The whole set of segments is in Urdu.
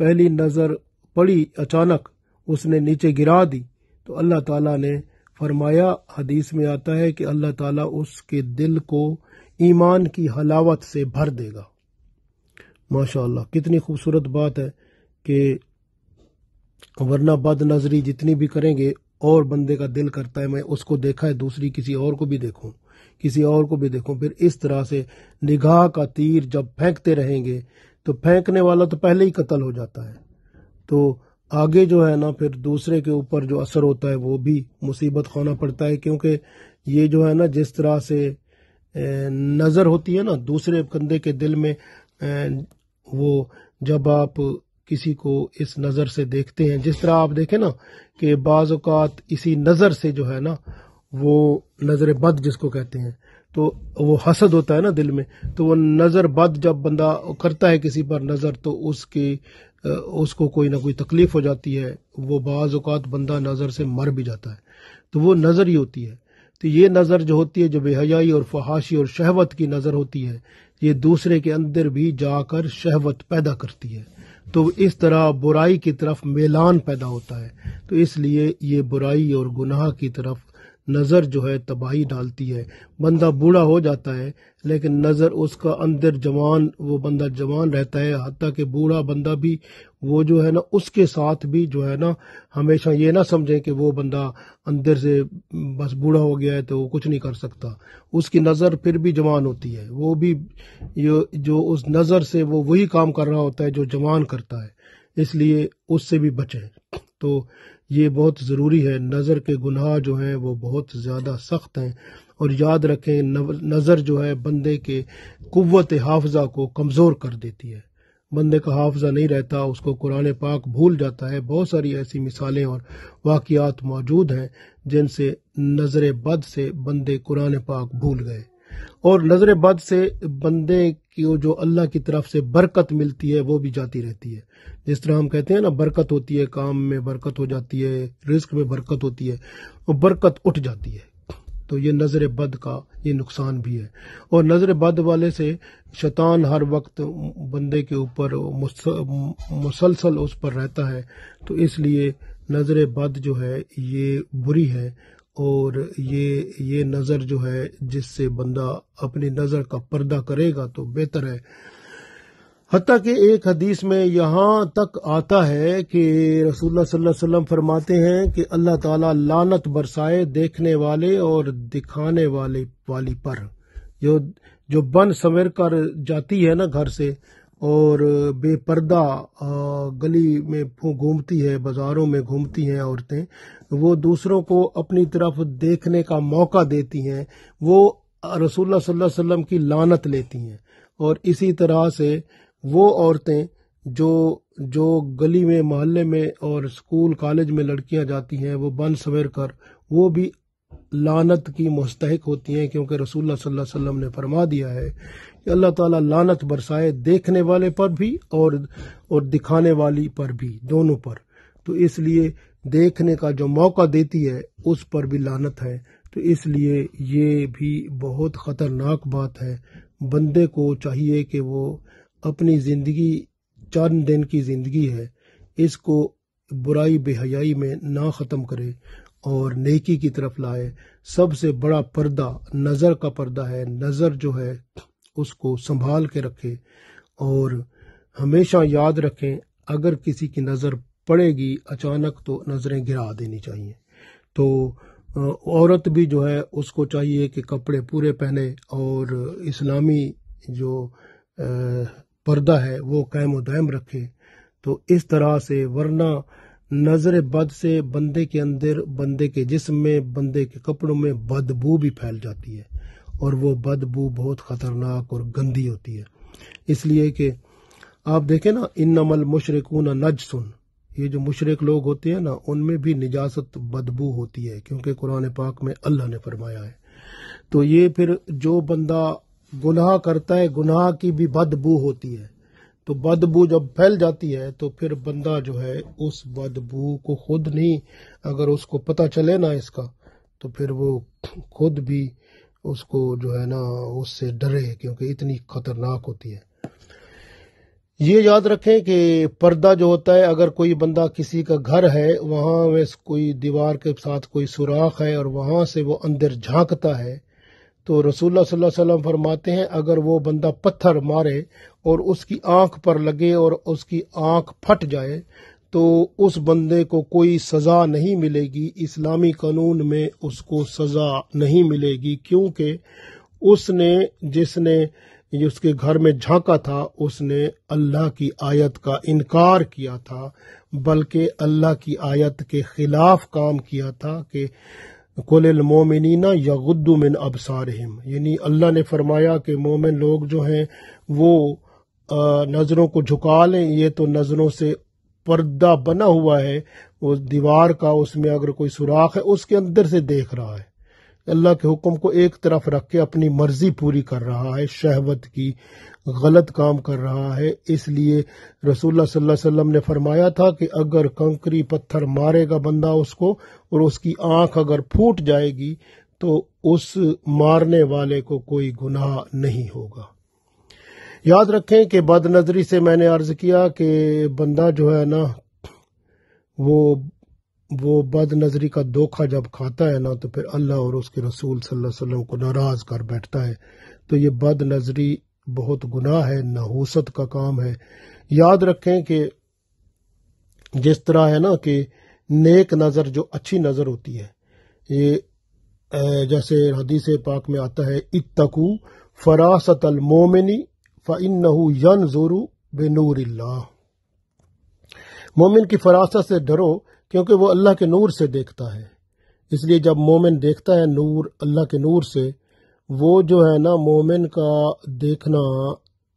پہلی نظر پڑی اچانک اس نے نیچے گرا دی تو اللہ تعالیٰ نے فرمایا، حدیث میں آتا ہے کہ اللہ تعالیٰ اس کے دل کو ایمان کی حلاوت سے بھر دے گا۔ ماشاء اللہ، کتنی خوبصورت بات ہے کہ ورنہ بد نظری جتنی بھی کریں گے اور بندے کا دل کرتا ہے میں اس کو دیکھا ہے دوسری کسی اور کو بھی دیکھوں، کسی اور کو بھی دیکھوں، پھر اس طرح سے نگاہ کا تیر جب پھینکتے رہیں گے تو پھینکنے والا تو پہلے ہی قتل ہو جاتا ہے، تو آگے جو ہے نا پھر دوسرے کے اوپر جو اثر ہوتا ہے وہ بھی مصیبت کھانا پڑتا ہے، کیونکہ یہ جو ہے نا جس طرح سے نظر ہوتی ہے نا دوسرے بندے کے دل میں، وہ جب آپ کسی کو اس نظر سے دیکھتے ہیں، جس طرح آپ دیکھیں نا کہ بعض اوقات اسی نظر سے جو ہے نا وہ نظر بد جس کو کہتے ہیں، تو وہ حسد ہوتا ہے نا دل میں، تو وہ نظر بد جب بندہ کرتا ہے کسی پر نظر تو اس کو کوئی نہ کوئی تکلیف ہو جاتی ہے، وہ بعض اوقات بندہ نظر سے مر بھی جاتا ہے، تو وہ نظر ہی ہوتی ہے۔ تو یہ نظر جو ہوتی ہے جو بے حیائی اور فحاشی اور شہوت کی نظر ہوتی ہے، یہ دوسرے کے اندر بھی جا کر شہوت پیدا کرتی ہے، تو اس طرح برائی کی طرف میلان پیدا ہوتا ہے، تو اس لیے یہ برائی اور گناہ کی طرف نظر جو ہے تباہی ڈالتی ہے۔ بندہ بوڑھا ہو جاتا ہے لیکن نظر اس کا اندر وہ بندہ جوان رہتا ہے، حتیٰ کہ بوڑھا بندہ بھی وہ جو ہے نا اس کے ساتھ بھی جو ہے نا ہمیشہ یہ نہ سمجھیں کہ وہ بندہ اندر سے بس بوڑھا ہو گیا ہے تو وہ کچھ نہیں کر سکتا، اس کی نظر پھر بھی جوان ہوتی ہے، وہ بھی جو اس نظر سے وہ وہی کام کر رہا ہوتا ہے جو جوان کرتا ہے، اس لیے اس سے بھی بچیں۔ تو یہ بہت ضروری ہے، نظر کے گناہ جو ہیں وہ بہت زیادہ سخت ہیں، اور یاد رکھیں نظر جو ہے بندے کے قوت حافظہ کو کمزور کر دیتی ہے، بندے کا حافظہ نہیں رہتا، اس کو قرآن پاک بھول جاتا ہے۔ بہت ساری ایسی مثالیں اور واقعات موجود ہیں جن سے نظر بد سے بندے قرآن پاک بھول گئے، اور نظر بد سے بندے کی جو اللہ کی طرف سے برکت ملتی ہے وہ بھی جاتی رہتی ہے۔ جس طرح ہم کہتے ہیں نا برکت ہوتی ہے، کام میں برکت ہو جاتی ہے، رزق میں برکت ہوتی ہے، وہ برکت اٹھ جاتی ہے، تو یہ نظر بد کا یہ نقصان بھی ہے۔ اور نظر بد والے سے شیطان ہر وقت بندے کے اوپر مسلسل اس پر رہتا ہے، تو اس لیے نظر بد جو ہے یہ بری ہے، اور یہ نظر جو ہے جس سے بندہ اپنی نظر کا پردہ کرے گا تو بہتر ہے۔ حتیٰ کہ ایک حدیث میں یہاں تک آتا ہے کہ رسول اللہ صلی اللہ علیہ وسلم فرماتے ہیں کہ اللہ تعالیٰ لعنت برسائے دیکھنے والے اور دکھانے والی پر، جو بن سنور کر جاتی ہے نا گھر سے اور بے پردہ گلی میں گھومتی ہے، بازاروں میں گھومتی ہیں عورتیں، وہ دوسروں کو اپنی طرف دیکھنے کا موقع دیتی ہیں، وہ رسول اللہ صلی اللہ علیہ وسلم کی لعنت لیتی ہیں۔ اور اسی طرح سے وہ عورتیں جو گلی میں محلے میں اور اسکول کالج میں لڑکیاں جاتی ہیں وہ بن سنور کر، وہ بھی لعنت کی مستحق ہوتی ہیں، کیونکہ رسول اللہ صلی اللہ علیہ وسلم نے فرما دیا ہے کہ اللہ تعالیٰ لعنت برسائے دیکھنے والے پر بھی اور دکھانے والی پر بھی، دونوں پر، تو اس لیے دیکھنے کا جو موقع دیتی ہے اس پر بھی لعنت ہے، تو اس لیے یہ بھی بہت خطرناک بات ہے۔ بندے کو چاہیے کہ وہ اپنی زندگی چند دن کی زندگی ہے، اس کو برائی بے حیائی میں نہ ختم کرے اور نیکی کی طرف لائے۔ سب سے بڑا پردہ نظر کا پردہ ہے، نظر جو ہے اس کو سنبھال کے رکھے، اور ہمیشہ یاد رکھیں اگر کسی کی نظر پڑے گی اچانک تو نظریں گرا دینی چاہیے۔ تو عورت بھی جو ہے اس کو چاہیے کہ کپڑے پورے پہنے اور اسلامی جو پردہ ہے وہ قائم و دائم رکھے، تو اس طرح سے، ورنہ نظر بد سے بندے کے اندر، بندے کے جسم میں، بندے کے کپڑوں میں بدبو بھی پھیل جاتی ہے، اور وہ بدبو بہت خطرناک اور گندی ہوتی ہے۔ اس لیے کہ آپ دیکھیں نا، انما المشرکون نجس، یہ جو مشرک لوگ ہوتے ہیں نا ان میں بھی نجاست بدبو ہوتی ہے، کیونکہ قرآن پاک میں اللہ نے فرمایا ہے۔ تو یہ پھر جو بندہ گناہ کرتا ہے گناہ کی بھی بدبو ہوتی ہے، تو بدبو جب پھیل جاتی ہے تو پھر بندہ جو ہے اس بدبو کو خود نہیں، اگر اس کو پتہ چلے نا اس کا، تو پھر وہ خود بھی اس کو جو ہے نا اس سے ڈرے، کیونکہ اتنی خطرناک ہوتی ہے۔ یہ یاد رکھیں کہ پردہ جو ہوتا ہے، اگر کوئی بندہ کسی کا گھر ہے، وہاں میں کوئی دیوار کے ساتھ کوئی سوراخ ہے اور وہاں سے وہ اندر جھانکتا ہے، تو رسول اللہ صلی اللہ علیہ وسلم فرماتے ہیں اگر وہ بندہ پتھر مارے اور اس کی آنکھ پر لگے اور اس کی آنکھ پھٹ جائے تو اس بندے کو کوئی سزا نہیں ملے گی، اسلامی قانون میں اس کو سزا نہیں ملے گی، کیونکہ جس نے اس کے گھر میں جھانکا تھا اس نے اللہ کی آیت کا انکار کیا تھا، بلکہ اللہ کی آیت کے خلاف کام کیا تھا کہ قل المومنین یغضوا من ابصارہم، یعنی اللہ نے فرمایا کہ مومن لوگ جو ہیں وہ نظروں کو جھکا لیں، یہ تو نظروں سے پردہ بنا ہوا ہے، وہ دیوار کا، اس میں اگر کوئی سوراخ ہے اس کے اندر سے دیکھ رہا ہے، اللہ کے حکم کو ایک طرف رکھ کے اپنی مرضی پوری کر رہا ہے، شہوت کی غلط کام کر رہا ہے۔ اس لیے رسول اللہ صلی اللہ علیہ وسلم نے فرمایا تھا کہ اگر کنکری پتھر مارے گا بندہ اس کو اور اس کی آنکھ اگر پھوٹ جائے گی تو اس مارنے والے کو کوئی گناہ نہیں ہوگا۔ یاد رکھیں کہ بد نظری سے میں نے عرض کیا کہ بندہ جو ہے نا وہ بد نظری کا دھوکہ جب کھاتا ہے نا تو پھر اللہ اور اس کے رسول صلی اللہ علیہ وسلم کو ناراض کر بیٹھتا ہے، تو یہ بد نظری بہت گناہ ہے، نحوست کا کام ہے۔ یاد رکھیں کہ جس طرح ہے نا کہ نیک نظر جو اچھی نظر ہوتی ہے، یہ جیسے حدیث پاک میں آتا ہے اتقو فراست المومنی فإنہ ینظر بنور اللہ، مومن کی فراست سے ڈرو کیونکہ وہ اللہ کے نور سے دیکھتا ہے۔ اس لیے جب مومن دیکھتا ہے نور، اللہ کے نور سے، وہ جو ہے نا مومن کا دیکھنا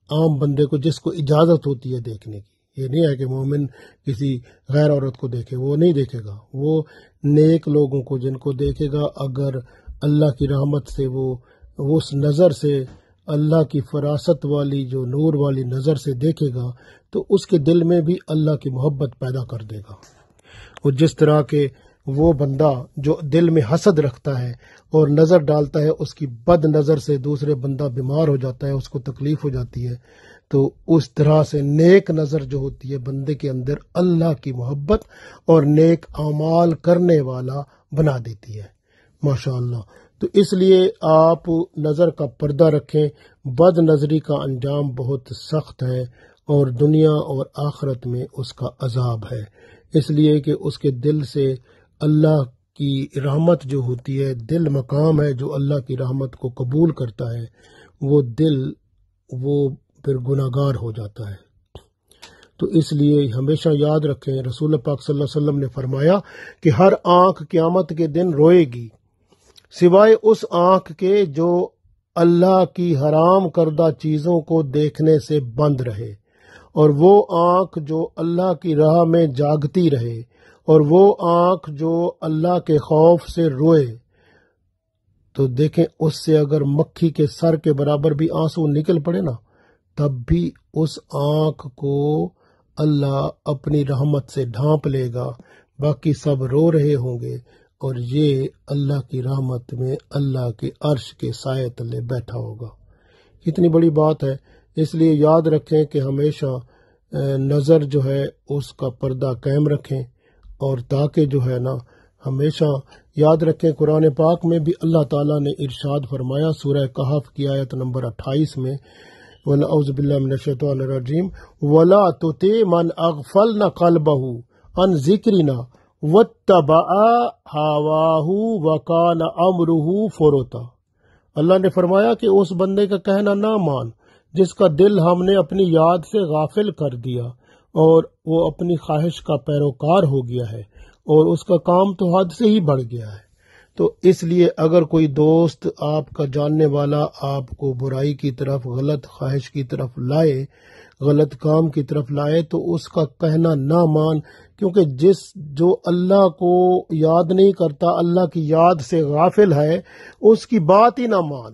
عام بندے کو جس کو اجازت ہوتی ہے دیکھنے کی، یہ نہیں ہے کہ مومن کسی غیر عورت کو دیکھے، وہ نہیں دیکھے گا، وہ نیک لوگوں کو جن کو دیکھے گا، اگر اللہ کی رحمت سے وہ اس نظر سے اللہ کی فراست والی جو نور والی نظر سے دیکھے گا تو اس کے دل میں بھی اللہ کی محبت پیدا کر دے گا۔ اور جس طرح کہ وہ بندہ جو دل میں حسد رکھتا ہے اور نظر ڈالتا ہے، اس کی بد نظر سے دوسرے بندہ بیمار ہو جاتا ہے، اس کو تکلیف ہو جاتی ہے، تو اس طرح سے نیک نظر جو ہوتی ہے بندے کے اندر اللہ کی محبت اور نیک اعمال کرنے والا بنا دیتی ہے، ماشاءاللہ۔ تو اس لیے آپ نظر کا پردہ رکھیں، بد نظری کا انجام بہت سخت ہے اور دنیا اور آخرت میں اس کا عذاب ہے، اس لیے کہ اس کے دل سے اللہ کی رحمت جو ہوتی ہے، دل مقام ہے جو اللہ کی رحمت کو قبول کرتا ہے، وہ دل وہ پھر گناہگار ہو جاتا ہے۔ تو اس لیے ہمیشہ یاد رکھیں، رسول پاک صلی اللہ علیہ وسلم نے فرمایا کہ ہر آنکھ قیامت کے دن روئے گی سوائے اس آنکھ کے جو اللہ کی حرام کردہ چیزوں کو دیکھنے سے بند رہے، اور وہ آنکھ جو اللہ کی راہ میں جاگتی رہے، اور وہ آنکھ جو اللہ کے خوف سے روئے۔ تو دیکھیں اس سے اگر مکھی کے سر کے برابر بھی آنسو نکل پڑے نا، تب بھی اس آنکھ کو اللہ اپنی رحمت سے ڈھانپ لے گا، باقی سب رو رہے ہوں گے، اور یہ اللہ کی رحمت میں اللہ کے عرش کے سائے تلے بیٹھا ہوگا۔ کتنی بڑی بات ہے، اس لیے یاد رکھیں کہ ہمیشہ نظر جو ہے اس کا پردہ قائم رکھیں، اور تاکہ جو ہے نا ہمیشہ یاد رکھیں، قرآن پاک میں بھی اللہ تعالیٰ نے ارشاد فرمایا سورہ کہف کی آیت نمبر 28 میں، اعوذ باللہ من الشیطان الرجیم وَلَا تُطِعْ مَنْ أَغْفَلْنَا قَلْبَهُ عَنْ ذِكْرِنَا وَاتَّبَعَ هَوَاهُ وَكَانَ أَمْرُهُ فُرُطًا۔ اللہ نے فرمایا کہ اس بندے کا کہنا نہ مان جس کا دل ہم نے اپنی یاد سے غافل کر دیا اور وہ اپنی خواہش کا پیروکار ہو گیا ہے اور اس کا کام تو حد سے ہی بڑھ گیا ہے۔ تو اس لیے اگر کوئی دوست آپ کا جاننے والا آپ کو برائی کی طرف، غلط خواہش کی طرف لائے، غلط کام کی طرف لائے، تو اس کا کہنا نہ مان، کیونکہ جو اللہ کو یاد نہیں کرتا، اللہ کی یاد سے غافل ہے، اس کی بات ہی نہ مان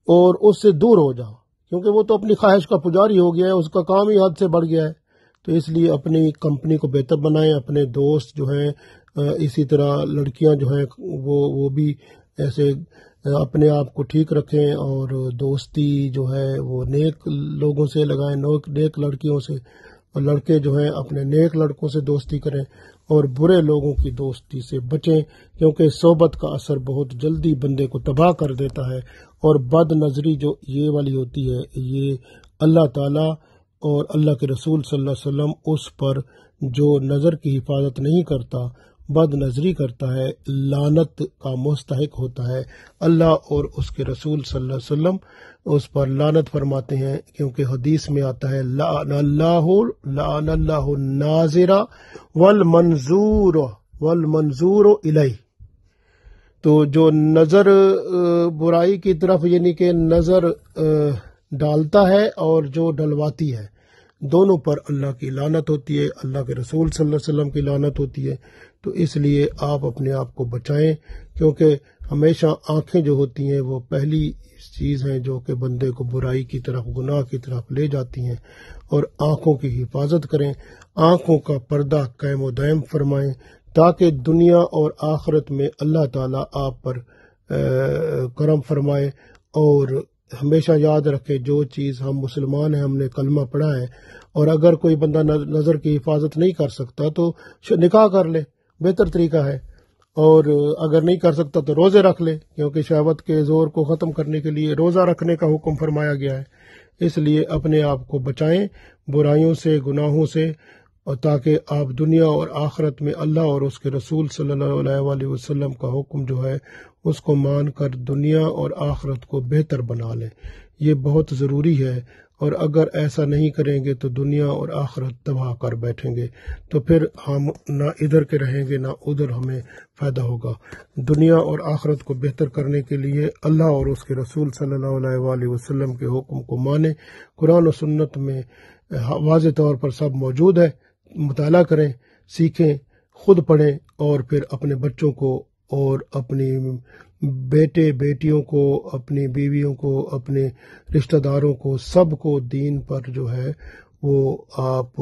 اور اس سے دور ہو جا، کیونکہ وہ تو اپنی خواہش کا پجاری ہو گیا ہے، اس کا کام ہی حد سے بڑھ گیا ہے۔ تو اس لیے اپنی کمپنی کو بہتر بنائیں، اپنے دوست جو ہیں، اسی طرح لڑکیاں جو ہیں وہ بھی ایسے اپنے آپ کو ٹھیک رکھیں اور دوستی جو ہے وہ نیک لوگوں سے لگائیں، نیک لڑکیوں سے، اور لڑکے جو ہیں اپنے نیک لڑکوں سے دوستی کریں اور برے لوگوں کی دوستی سے بچیں، کیونکہ صحبت کا اثر بہت جلدی بندے کو تباہ کر دیتا ہے۔ اور بد نظری جو یہ والی ہوتی ہے، یہ اللہ تعالیٰ اور اللہ کے رسول صلی اللہ علیہ وسلم اس پر جو نظر کی حفاظت نہیں کرتا، بد نظری کرتا ہے، لعنت کا مستحق ہوتا ہے۔ اللہ اور اس کے رسول صلی اللہ علیہ وسلم اس پر لعنت فرماتے ہیں، کیونکہ حدیث میں آتا ہے لعن اللہ الناظر والمنظور الیہ۔ تو جو نظر برائی کی طرف یعنی کہ نظر ڈالتا ہے اور جو ڈلواتی ہے، دونوں پر اللہ کی لعنت ہوتی ہے، اللہ کے رسول صلی اللہ علیہ وسلم کی لعنت ہوتی ہے۔ تو اس لیے آپ اپنے آپ کو بچائیں، کیونکہ ہمیشہ آنکھیں جو ہوتی ہیں وہ پہلی چیز ہیں جو کہ بندے کو برائی کی طرف، گناہ کی طرف لے جاتی ہیں، اور آنکھوں کی حفاظت کریں، آنکھوں کا پردہ قائم و دائم فرمائیں، تاکہ دنیا اور آخرت میں اللہ تعالیٰ آپ پر کرم فرمائے۔ اور ہمیشہ یاد رکھے، جو چیز ہم مسلمان ہیں، ہم نے کلمہ پڑھا ہے، اور اگر کوئی بندہ نظر کی حفاظت نہیں کر سکتا تو نکاح کر لے، بہتر طریقہ ہے، اور اگر نہیں کر سکتا تو روزے رکھ لے، کیونکہ شہوت کے زور کو ختم کرنے کے لیے روزہ رکھنے کا حکم فرمایا گیا ہے۔ اس لیے اپنے آپ کو بچائیں برائیوں سے، گناہوں سے، اور تاکہ آپ دنیا اور آخرت میں اللہ اور اس کے رسول صلی اللہ علیہ وسلم کا حکم جو ہے اس کو مان کر دنیا اور آخرت کو بہتر بنا لیں۔ یہ بہت ضروری ہے، اور اگر ایسا نہیں کریں گے تو دنیا اور آخرت تباہ کر بیٹھیں گے، تو پھر ہم نہ ادھر کے رہیں گے نہ ادھر ہمیں فائدہ ہوگا۔ دنیا اور آخرت کو بہتر کرنے کے لیے اللہ اور اس کے رسول صلی اللہ علیہ وسلم کے حکم کو مانیں۔ قرآن و سنت میں واضح طور پر سب موجود ہے، مطالعہ کریں، سیکھیں، خود پڑھیں، اور پھر اپنے بچوں کو اور اپنی بیٹے بیٹیوں کو، اپنی بیویوں کو، اپنے رشتہ داروں کو، سب کو دین پر جو ہے وہ آپ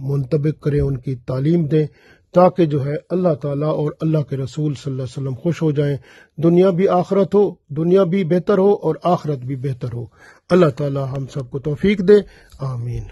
منطبق کریں، ان کی تعلیم دیں، تاکہ جو ہے اللہ تعالیٰ اور اللہ کے رسول صلی اللہ علیہ وسلم خوش ہو جائیں، دنیا بھی آخرت ہو، دنیا بھی بہتر ہو اور آخرت بھی بہتر ہو۔ اللہ تعالیٰ ہم سب کو توفیق دے، آمین۔